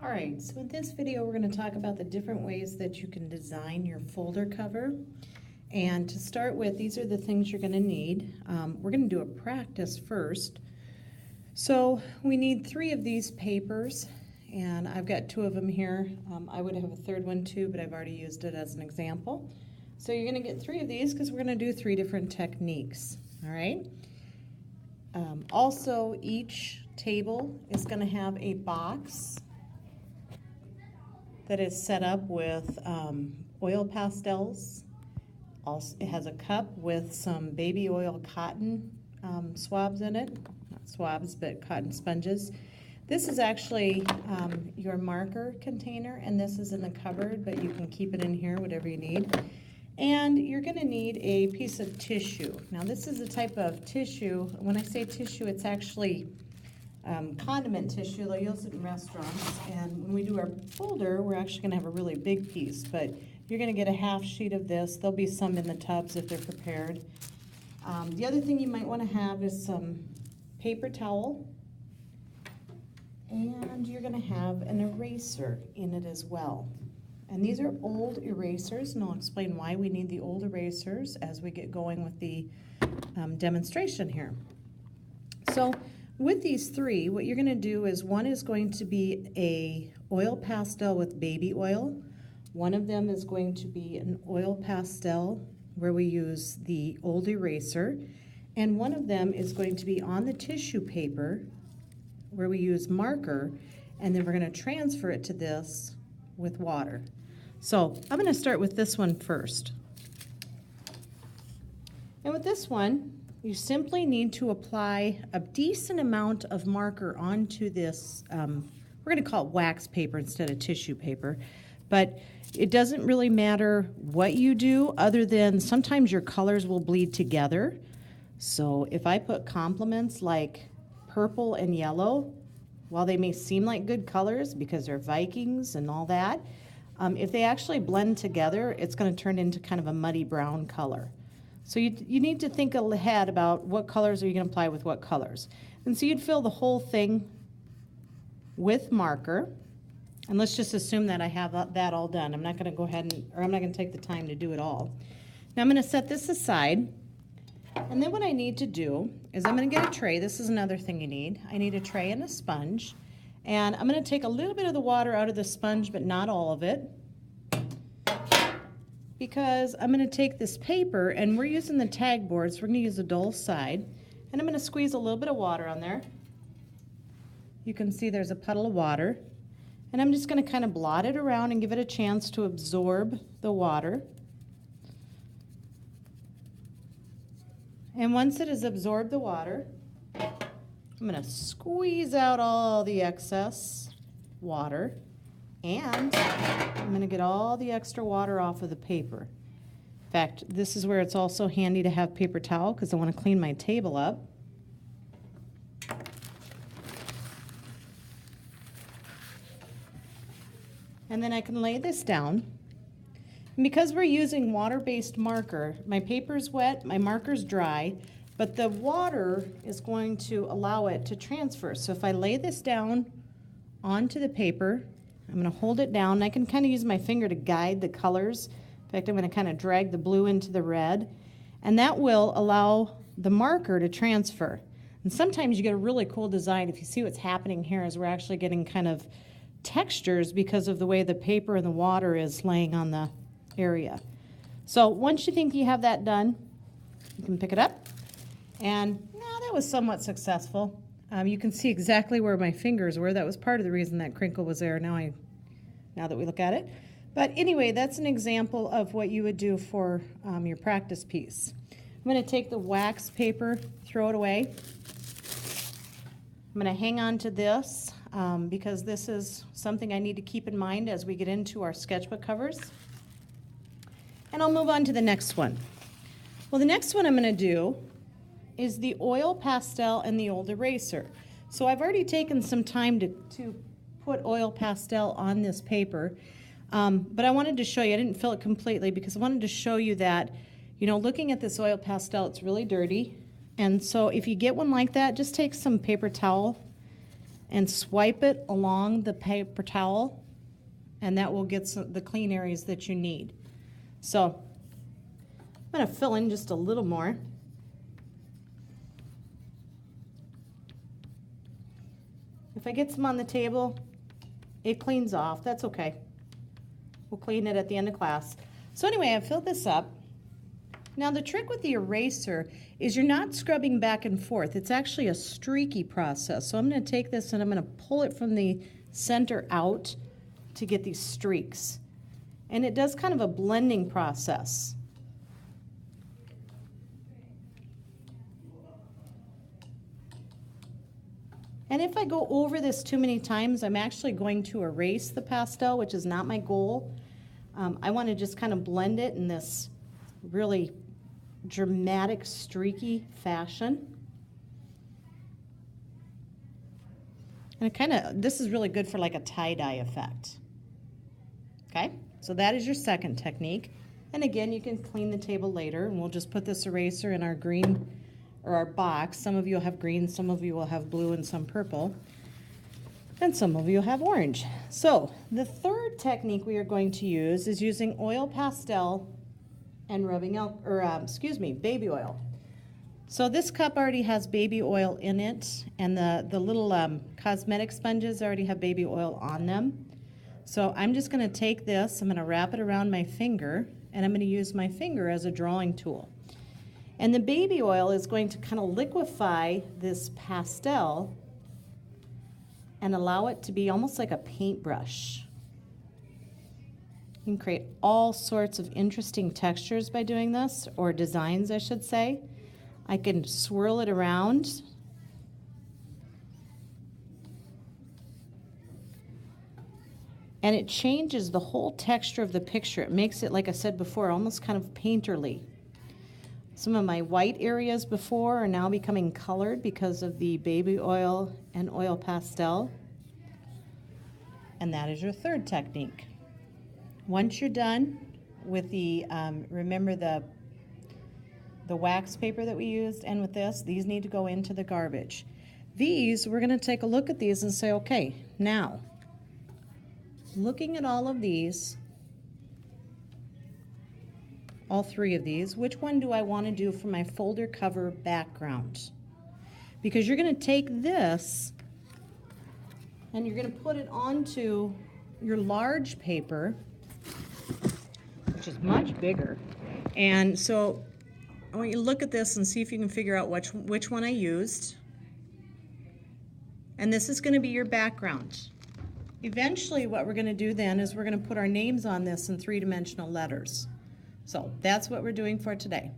All right, so in this video we're going to talk about the different ways that you can design your folder cover. And to start with, these are the things you're going to need. We're going to do a practice first. So we need 3 of these papers, and I've got 2 of them here. I would have a third one too, but I've already used it as an example. So you're going to get 3 of these because we're going to do 3 different techniques. All right. Also, each table is going to have a box that is set up with oil pastels. Also, it has a cup with some baby oil cotton swabs in it. Not swabs, but cotton sponges. This is actually your marker container, and this is in the cupboard, but you can keep it in here, whatever you need. And you're going to need a piece of tissue. Now, this is a type of tissue. When I say tissue, it's actually condiment tissue. They'll use it in restaurants. And when we do our folder, we're actually going to have a really big piece, but you're going to get a half sheet of this. There'll be some in the tubs if they're prepared. The other thing you might want to have is some paper towel, and you're going to have an eraser in it as well. And these are old erasers, and I'll explain why we need the old erasers as we get going with the demonstration here. So with these 3, what you're going to do is one is going to be a oil pastel with baby oil. One of them is going to be an oil pastel where we use the old eraser. And one of them is going to be on the tissue paper where we use marker, and then we're going to transfer it to this with water. So I'm going to start with this one first. And with this one, you simply need to apply a decent amount of marker onto this, we're going to call it wax paper instead of tissue paper, but it doesn't really matter what you do other than sometimes your colors will bleed together. So if I put complements like purple and yellow, while they may seem like good colors because they're Vikings and all that, if they actually blend together, it's going to turn into kind of a muddy brown color. So you need to think ahead about what colors are you going to apply with what colors. And so you'd fill the whole thing with marker. And let's just assume that I have that all done. I'm not going to go ahead I'm not going to take the time to do it all. Now I'm going to set this aside. And then what I need to do is I'm going to get a tray. This is another thing you need. I need a tray and a sponge. And I'm going to take a little bit of the water out of the sponge, but not all of it, because I'm going to take this paper, and we're using the tag board, so we're going to use the dull side, and I'm going to squeeze a little bit of water on there. You can see there's a puddle of water, and I'm just going to kind of blot it around and give it a chance to absorb the water. And once it has absorbed the water, I'm going to squeeze out all the excess water, and I'm going to get all the extra water off of the paper. In fact, this is where it's also handy to have paper towel because I want to clean my table up. And then I can lay this down. And because we're using water-based marker, my paper's wet, my marker's dry, but the water is going to allow it to transfer. So if I lay this down onto the paper, I'm going to hold it down, and I can kind of use my finger to guide the colors. In fact, I'm going to kind of drag the blue into the red, and that will allow the marker to transfer. And sometimes you get a really cool design. If you see what's happening here is we're actually getting kind of textures because of the way the paper and the water is laying on the area. So once you think you have that done, you can pick it up. And that was somewhat successful. You can see exactly where my fingers were. That was part of the reason that crinkle was there now that we look at it. But anyway, that's an example of what you would do for your practice piece. I'm going to take the wax paper, throw it away. I'm going to hang on to this because this is something I need to keep in mind as we get into our sketchbook covers. And I'll move on to the next one. Well, the next one I'm going to do is the oil pastel and the old eraser. So I've already taken some time to put oil pastel on this paper, but I wanted to show you, I didn't fill it completely because I wanted to show you that, looking at this oil pastel, it's really dirty. And so if you get one like that, just take some paper towel and swipe it along the paper towel, and that will get the clean areas that you need. So I'm going to fill in just a little more. If I get some on the table, it cleans off. That's okay. We'll clean it at the end of class. So anyway, I filled this up. Now the trick with the eraser is you're not scrubbing back and forth. It's actually a streaky process. So I'm going to take this and I'm going to pull it from the center out to get these streaks. And it does kind of a blending process. And if I go over this too many times, I'm actually going to erase the pastel, which is not my goal. I want to just kind of blend it in this really dramatic, streaky fashion. And this is really good for like a tie-dye effect. Okay, so that is your second technique. And again, you can clean the table later, and we'll just put this eraser in our green or our box. Some of you will have green, some of you will have blue, and some purple. And some of you will have orange. So the third technique we are going to use is using oil pastel and baby oil. So this cup already has baby oil in it, and the little cosmetic sponges already have baby oil on them. So I'm just going to take this, I'm going to wrap it around my finger, and I'm going to use my finger as a drawing tool. And the baby oil is going to kind of liquefy this pastel and allow it to be almost like a paintbrush. You can create all sorts of interesting textures by doing this, or designs, I should say. I can swirl it around. And it changes the whole texture of the picture. It makes it, like I said before, almost kind of painterly. Some of my white areas before are now becoming colored because of the baby oil and oil pastel. And that is your third technique. Once you're done with the, remember the wax paper that we used, and with this, these need to go into the garbage. These, we're going to take a look at these and say, okay, now, looking at all of these, all three of these, which one do I want to do for my folder cover background? Because you're going to take this and you're going to put it onto your large paper, which is much bigger. And so I want you to look at this and see if you can figure out which one I used. And this is going to be your background. Eventually what we're going to do then is we're going to put our names on this in three-dimensional letters. So that's what we're doing for today.